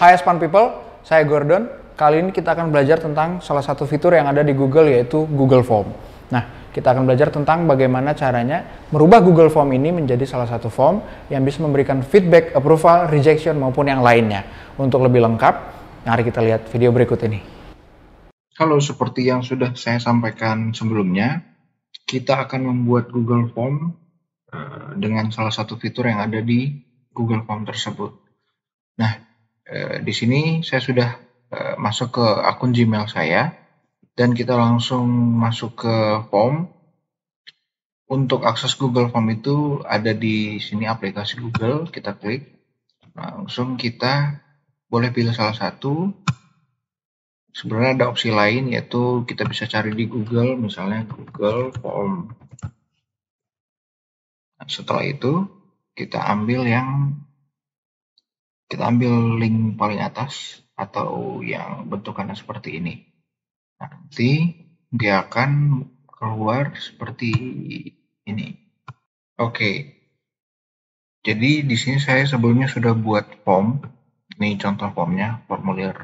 Hai Span People, saya Gordon. Kali ini kita akan belajar tentang salah satu fitur yang ada di Google, yaitu Google Form. Nah, kita akan belajar tentang bagaimana caranya merubah Google Form ini menjadi salah satu form yang bisa memberikan feedback, approval, rejection, maupun yang lainnya. Untuk lebih lengkap, mari kita lihat video berikut ini. Halo, seperti yang sudah saya sampaikan sebelumnya, kita akan membuat Google Form dengan salah satu fitur yang ada di Google Form tersebut. Nah, di sini saya sudah masuk ke akun Gmail saya, dan kita langsung masuk ke form. Untuk akses Google Form itu ada di sini aplikasi Google, kita klik. Langsung kita boleh pilih salah satu. Sebenarnya ada opsi lain, yaitu kita bisa cari di Google, misalnya Google Form. Nah, setelah itu kita ambil link paling atas atau yang bentukannya seperti ini. Nah, nanti dia akan keluar seperti ini. Oke. Jadi di sini saya sebelumnya sudah buat form. Ini contoh formnya, formulir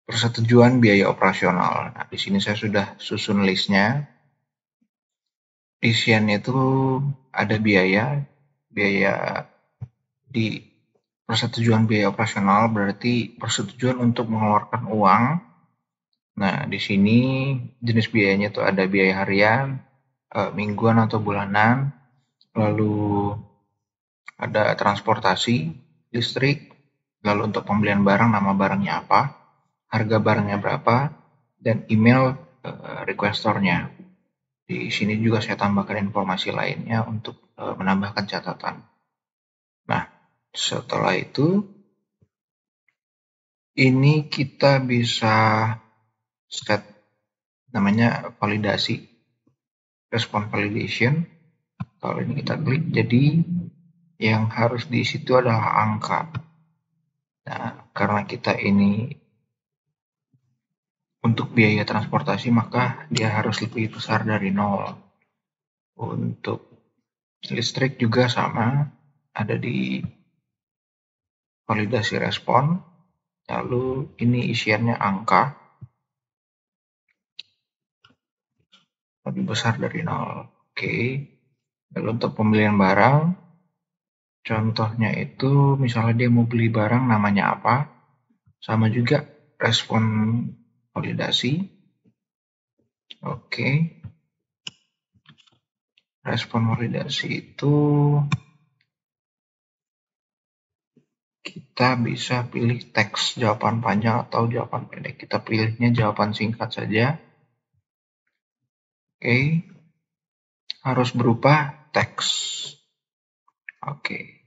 persetujuan biaya operasional. Nah, di sini saya sudah susun listnya. Isiannya itu ada biaya di persetujuan biaya operasional, berarti persetujuan untuk mengeluarkan uang. Nah, di sini jenis biayanya itu ada biaya harian, mingguan atau bulanan, lalu ada transportasi, listrik, lalu untuk pembelian barang, nama barangnya apa, harga barangnya berapa, dan email requestornya. Di sini juga saya tambahkan informasi lainnya untuk menambahkan catatan. Nah, setelah itu, ini kita bisa set namanya validasi, respon validation. Kalau ini kita klik, jadi yang harus diisi itu adalah angka. Nah, karena kita ini untuk biaya transportasi, maka dia harus lebih besar dari 0. Untuk listrik juga sama, ada di validasi respon. Lalu ini isiannya angka, lebih besar dari 0. Oke. Lalu untuk pembelian barang, contohnya itu misalnya dia mau beli barang, namanya apa, sama juga respon validasi. Oke. Respon validasi itu kita bisa pilih teks jawaban panjang atau jawaban pendek. Kita pilihnya jawaban singkat saja. Oke. Harus berupa teks. Oke.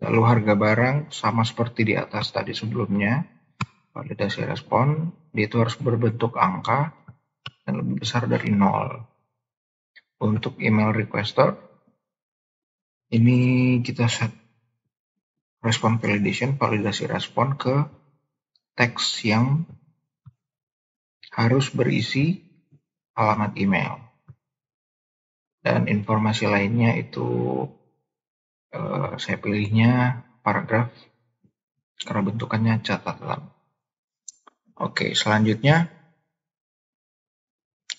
Lalu harga barang sama seperti di atas tadi sebelumnya. Validasi respon, dia itu harus berbentuk angka dan lebih besar dari 0. Untuk email requester, ini kita set respon validation, validasi respon ke teks yang harus berisi alamat email. Dan informasi lainnya itu saya pilihnya paragraf karena bentukannya catatan. Oke, selanjutnya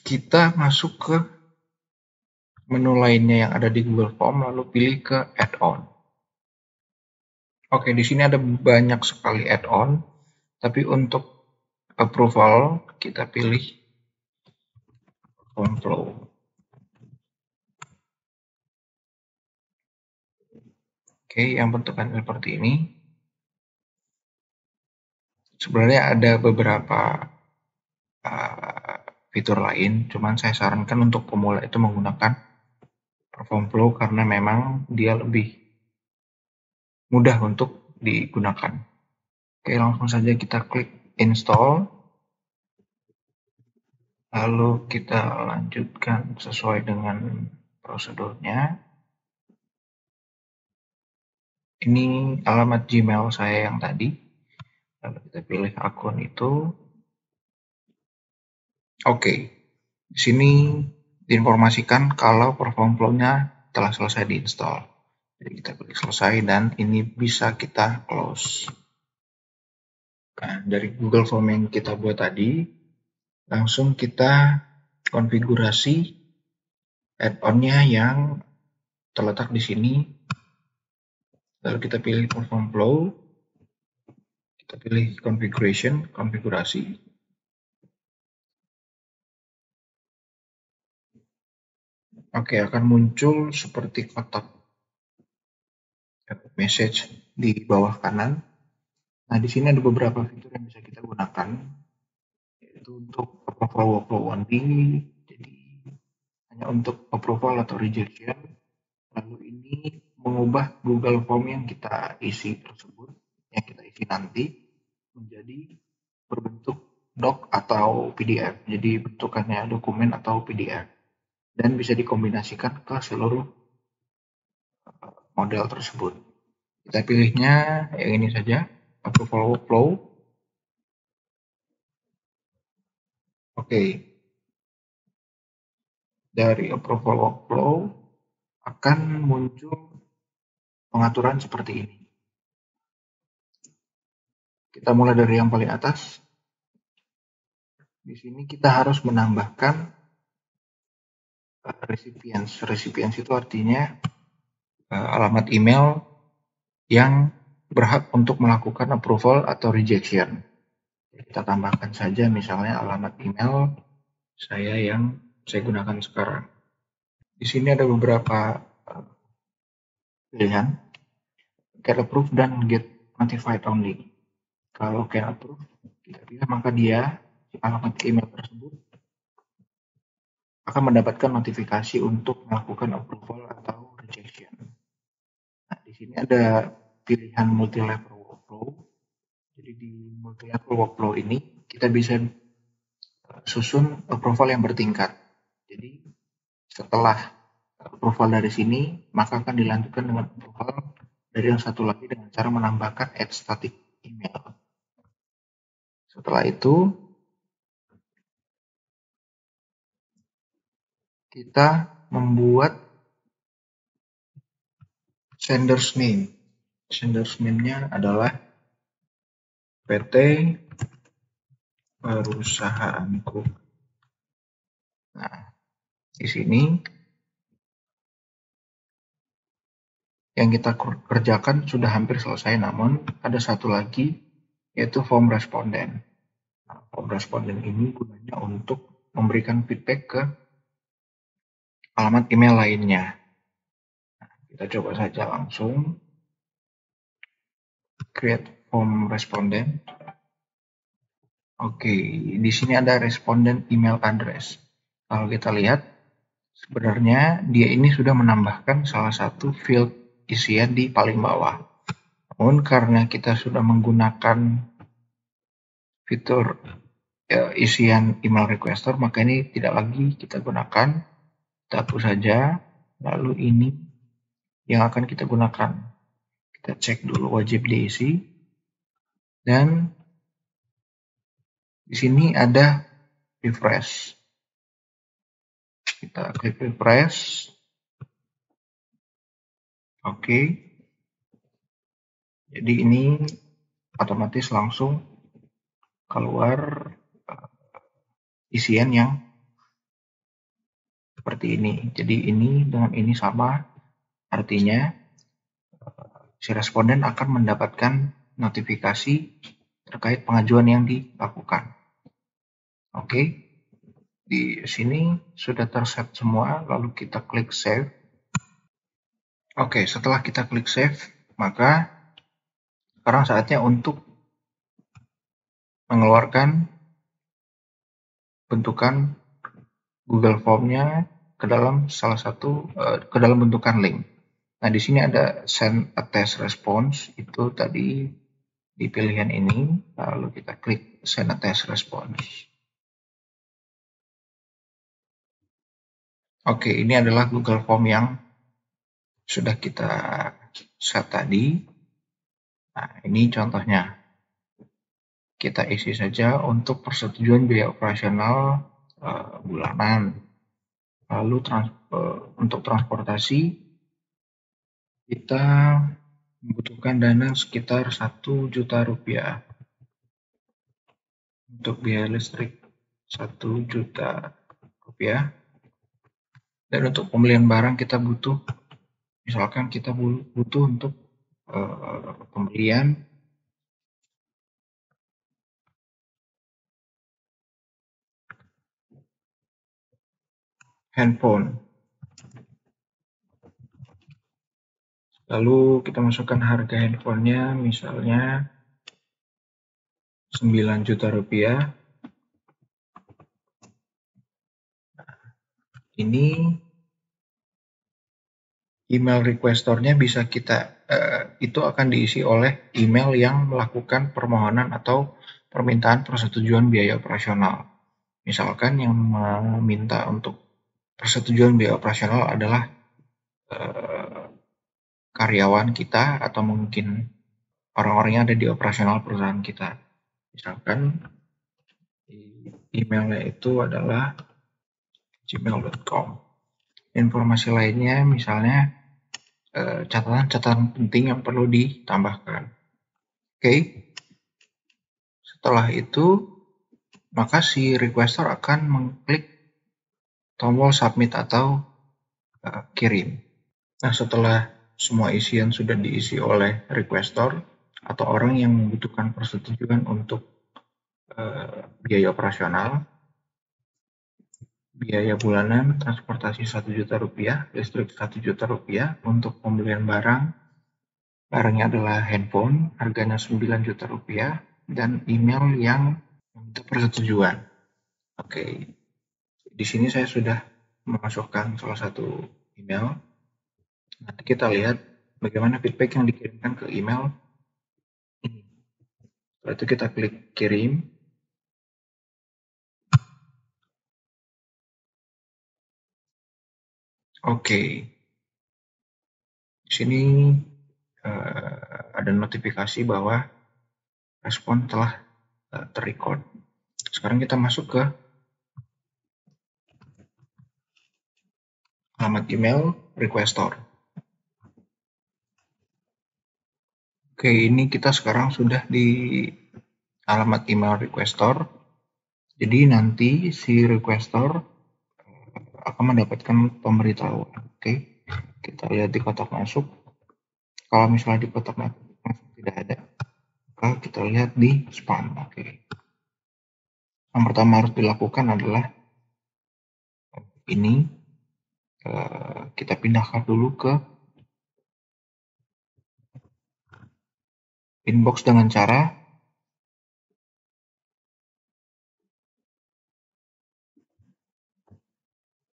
kita masuk ke menu lainnya yang ada di Google Form, lalu pilih ke add-on. Oke, di sini ada banyak sekali add-on, tapi untuk approval kita pilih Form Flow. Oke, yang bentukannya seperti ini. Sebenarnya ada beberapa fitur lain, cuman saya sarankan untuk pemula itu menggunakan Form Flow karena memang dia lebih mudah untuk digunakan. Oke, langsung saja kita klik install. Lalu kita lanjutkan sesuai dengan prosedurnya. Ini alamat Gmail saya yang tadi. Lalu kita pilih akun itu. Oke, di sini diinformasikan kalau Perform Flow-nya telah selesai diinstal. Jadi kita klik selesai dan ini bisa kita close. Nah, dari Google Form yang kita buat tadi, langsung kita konfigurasi add-on-nya yang terletak di sini. Lalu kita pilih Perform Flow, kita pilih Configuration, konfigurasi. Oke, akan muncul seperti kotak message di bawah kanan. Nah, di sini ada beberapa fitur yang bisa kita gunakan, yaitu untuk approval workflow only, jadi hanya untuk approval atau rejection. Lalu ini mengubah Google Form yang kita isi tersebut, yang kita isi nanti, menjadi berbentuk doc atau PDF. Jadi bentukannya dokumen atau PDF. Dan bisa dikombinasikan ke seluruh model tersebut. Kita pilihnya yang ini saja, approval workflow. Oke. Dari approval workflow akan muncul pengaturan seperti ini. Kita mulai dari yang paling atas. Di sini kita harus menambahkan recipients. Recipients itu artinya alamat email yang berhak untuk melakukan approval atau rejection. Kita tambahkan saja misalnya alamat email saya yang saya gunakan sekarang. Di sini ada beberapa pilihan, get approved dan get notified only. Kalau get approved kita pilih, maka dia alamat email tersebut akan mendapatkan notifikasi untuk melakukan approval atau rejection. Nah, di sini ada pilihan multi-level workflow. Jadi di multi-level workflow ini kita bisa susun approval yang bertingkat. Jadi setelah approval dari sini, maka akan dilanjutkan dengan approval dari yang satu lagi dengan cara menambahkan add static email. Setelah itu, kita membuat sender's name. Sender's name-nya adalah PT perusahaanku. Nah, di sini yang kita kerjakan sudah hampir selesai, namun ada satu lagi, yaitu form responden. Nah, form responden ini gunanya untuk memberikan feedback ke alamat email lainnya. Nah, kita coba saja langsung create form responden. Oke, di sini ada responden email address. Kalau kita lihat, sebenarnya dia ini sudah menambahkan salah satu field isian di paling bawah. Namun karena kita sudah menggunakan fitur isian email requester, maka ini tidak lagi kita gunakan. Kita hapus saja, lalu ini yang akan kita gunakan. Kita cek dulu wajib diisi, dan di sini ada refresh. Kita klik refresh. Oke. Jadi ini otomatis langsung keluar isian yang seperti ini. Jadi ini dengan ini sama, artinya si responden akan mendapatkan notifikasi terkait pengajuan yang dilakukan. Oke, di sini sudah terset semua, lalu kita klik save. Oke, setelah kita klik save, maka sekarang saatnya untuk mengeluarkan bentukan Google Form-nya ke dalam salah satu ke dalam bentukan link. Nah, di sini ada send a test response, itu tadi di pilihan ini, lalu kita klik send a test response. Oke, ini adalah Google Form yang sudah kita set tadi. Nah, ini contohnya. Kita isi saja untuk persetujuan biaya operasional bulanan. Lalu untuk transportasi kita membutuhkan dana sekitar 1 juta rupiah untuk biaya listrik 1 juta rupiah. Dan untuk pembelian barang kita butuh, misalkan kita butuh untuk pembelian handphone. Lalu kita masukkan harga handphonenya misalnya 9 juta rupiah. Ini email requestornya bisa kita, itu akan diisi oleh email yang melakukan permohonan atau permintaan persetujuan biaya operasional. Misalkan yang meminta untuk persetujuan biaya operasional adalah karyawan kita atau mungkin orang-orang yang ada di operasional perusahaan kita. Misalkan emailnya itu adalah gmail.com. Informasi lainnya misalnya catatan-catatan penting yang perlu ditambahkan. Oke. Setelah itu, maka si requester akan mengklik tombol submit atau kirim. Nah, setelah semua isian sudah diisi oleh requester atau orang yang membutuhkan persetujuan untuk biaya operasional, biaya bulanan, transportasi 1 juta rupiah, listrik 1 juta rupiah, untuk pembelian barangnya adalah handphone, harganya 9 juta rupiah, dan email yang meminta persetujuan. Oke, di sini saya sudah memasukkan salah satu email. Nanti kita lihat bagaimana feedback yang dikirimkan ke email ini. Setelah itu kita klik kirim. Oke, di sini ada notifikasi bahwa respon telah terrecord. Sekarang kita masuk ke alamat email requestor. Oke, ini kita sekarang sudah di alamat email requestor. Jadi nanti si requestor akan mendapatkan pemberitahuan. Oke, kita lihat di kotak masuk. Kalau misalnya di kotak masuk tidak ada, maka kita lihat di spam. Oke. Yang pertama harus dilakukan adalah ini, kita pindahkan dulu ke inbox dengan cara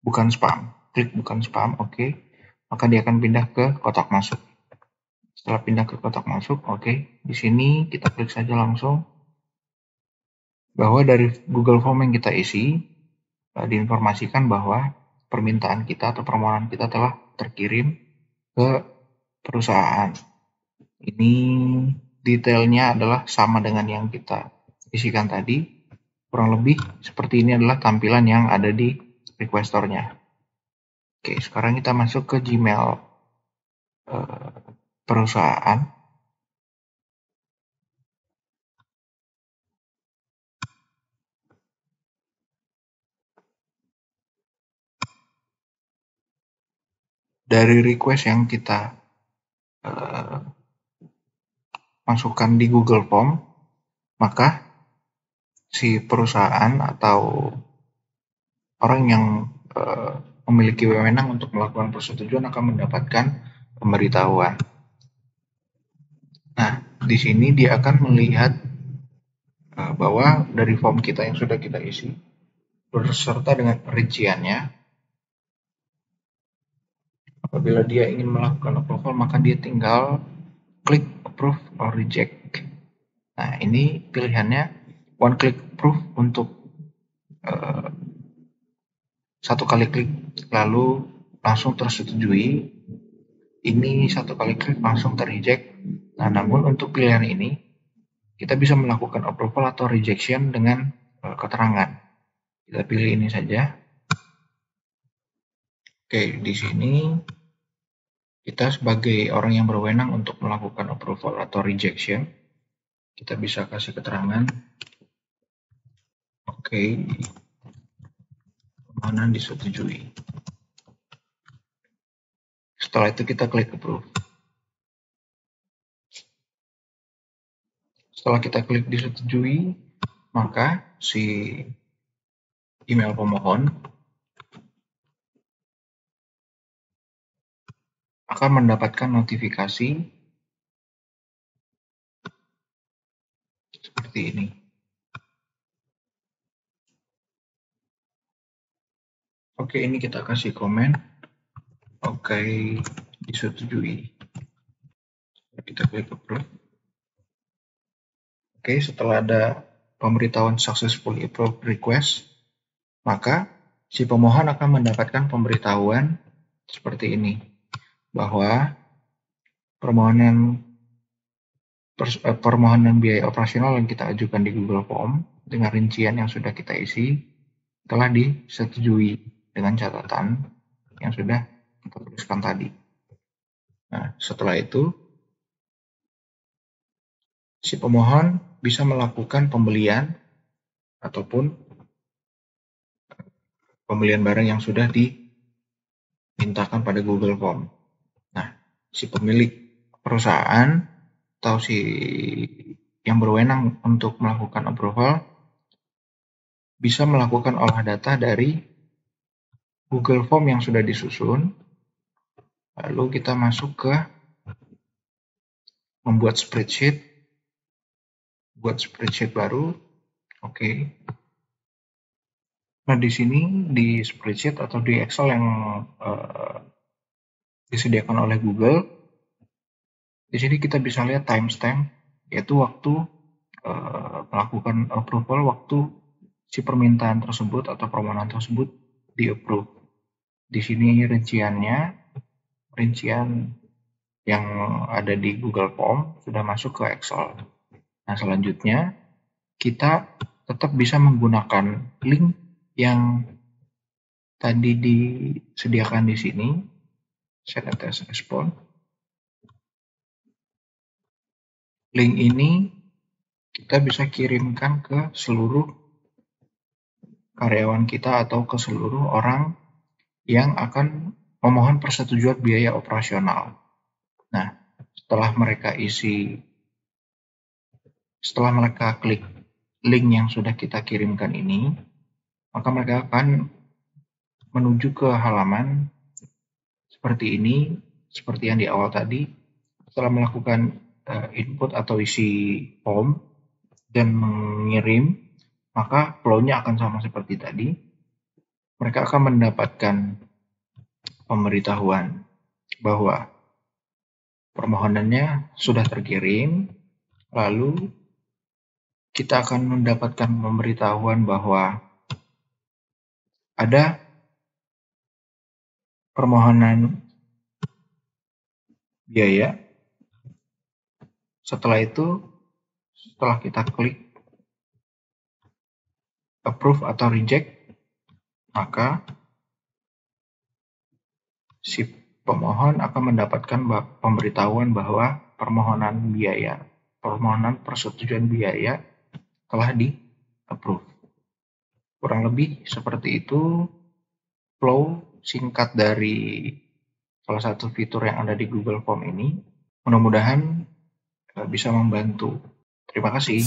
bukan spam. Klik bukan spam, oke. Maka dia akan pindah ke kotak masuk. Setelah pindah ke kotak masuk, oke. Di sini kita klik saja langsung bahwa dari Google Form yang kita isi diinformasikan bahwa permintaan kita atau permohonan kita telah terkirim ke perusahaan. Ini detailnya adalah sama dengan yang kita isikan tadi. Kurang lebih seperti ini adalah tampilan yang ada di requestornya. Oke, sekarang kita masuk ke Gmail perusahaan. Dari request yang kita masukkan di Google Form, maka si perusahaan atau orang yang memiliki wewenang untuk melakukan persetujuan akan mendapatkan pemberitahuan. Nah, di sini dia akan melihat bahwa dari form kita yang sudah kita isi berserta dengan perinciannya. Apabila dia ingin melakukan approval, maka dia tinggal klik approve or reject. Nah, ini pilihannya one click approve untuk satu kali klik lalu langsung tersetujui. Ini satu kali klik langsung terreject. Nah, namun untuk pilihan ini kita bisa melakukan approval atau rejection dengan keterangan. Kita pilih ini saja. Oke, di sini kita sebagai orang yang berwenang untuk melakukan approval atau rejection, kita bisa kasih keterangan, oke, permohonan disetujui. Setelah itu kita klik approve. Setelah kita klik disetujui, maka si email pemohon akan mendapatkan notifikasi seperti ini. Oke, ini kita kasih komen. Oke, disetujui. Kita klik approve. Oke, setelah ada pemberitahuan successfully approved request, maka si pemohon akan mendapatkan pemberitahuan seperti ini, bahwa permohonan biaya operasional yang kita ajukan di Google Form dengan rincian yang sudah kita isi telah disetujui dengan catatan yang sudah kita tuliskan tadi. Nah, setelah itu si pemohon bisa melakukan pembelian ataupun pembelian barang yang sudah dimintakan pada Google Form. Nah, si pemilik perusahaan atau si yang berwenang untuk melakukan approval bisa melakukan olah data dari Google Form yang sudah disusun. Lalu kita masuk ke membuat spreadsheet. Buat spreadsheet baru. Oke. Nah, di sini di spreadsheet atau di Excel yang disediakan oleh Google, di sini kita bisa lihat timestamp, yaitu waktu melakukan approval, waktu si permintaan tersebut atau permohonan tersebut di-approve. Di sini rincian yang ada di Google Form sudah masuk ke Excel. Nah, selanjutnya kita tetap bisa menggunakan link yang tadi disediakan di sini, set attach response. Link ini kita bisa kirimkan ke seluruh karyawan kita atau ke seluruh orang yang akan memohon persetujuan biaya operasional. Nah, setelah mereka klik link yang sudah kita kirimkan ini, maka mereka akan menuju ke halaman seperti ini, seperti yang di awal tadi. Setelah melakukan input atau isi form dan mengirim, maka flow-nya akan sama seperti tadi. Mereka akan mendapatkan pemberitahuan bahwa permohonannya sudah terkirim, lalu kita akan mendapatkan pemberitahuan bahwa ada permohonan biaya. Setelah itu, setelah kita klik approve atau reject, maka si pemohon akan mendapatkan pemberitahuan bahwa permohonan persetujuan biaya telah di-approve. Kurang lebih seperti itu flow singkat dari salah satu fitur yang ada di Google Form ini. Mudah-mudahan bisa membantu. Terima kasih.